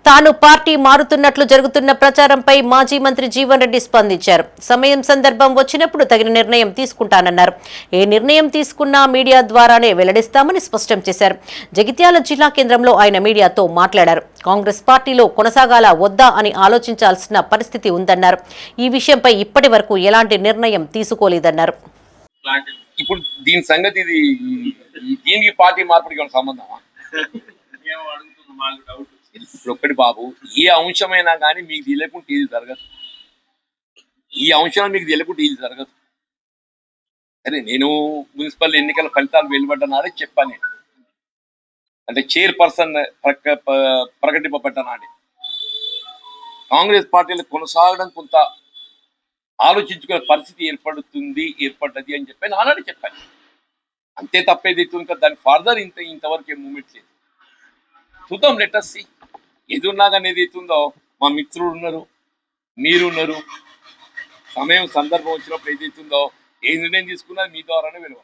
తాను పార్టీ మారుతున్నట్లు జరుగుతున్న ప్రచారంపై మాజీ మంత్రి జీవన్ రెడ్డి స్పందించారు. సమయం సందర్భం వచ్చినప్పుడు తగిన నిర్ణయం తీసుకుంటానన్నారు. ఏ నిర్ణయం తీసుకున్నా మీడియా ద్వారానే వెల్లడిస్తామని స్పష్టం చేశారు. జగిత్యాల జిల్లా కేంద్రంలో ఆయన మీడియాతో మాట్లాడారు. కాంగ్రెస్ పార్టీలో కొనసాగాలా వద్దా అని ఆలోచించాల్సిన పరిస్థితి ఉందన్నారు. ఈ విషయంపై ఇప్పటి వరకు ఎలాంటి నిర్ణయం తీసుకోలేదన్నారు. ఇప్పుడు దీని సంగతి దీనికి పార్టీ మార్పిడికి సంబంధమా? ఇప్పుడు ఒక్కటి బాబు, ఏ అంశమైనా కానీ మీకు తెలియకుండా ఇది జరగదు. ఈ అంశం మీకు తెలియకుండా ఇది జరగదు. అరే నేను మున్సిపల్ ఎన్నికల ఫలితాలు వెలువడ్డ నాడే చెప్పాను. నేను అంటే చైర్పర్సన్ ప్రకటింపబడ్డ నాడే కాంగ్రెస్ పార్టీలో కొనసాగడం కొంత ఆలోచించుకునే పరిస్థితి ఏర్పడ్డది అని చెప్పి నానాడే చెప్పాను. అంతే తప్పేదైతే ఇంకా దాని ఫర్దర్ ఇంతవరకు ఏం మూమెంట్ లేదు. చూద్దాం, లెట్ us see. ఎదురున్నా కానీ ఏదైతుందో మా మిత్రులు ఉన్నారు, మీరు ఉన్నారు. సమయం సందర్భం వచ్చినప్పుడు ఏదైతుందో ఏ నిర్ణయం తీసుకున్నా మీ ద్వారానే వెలువ.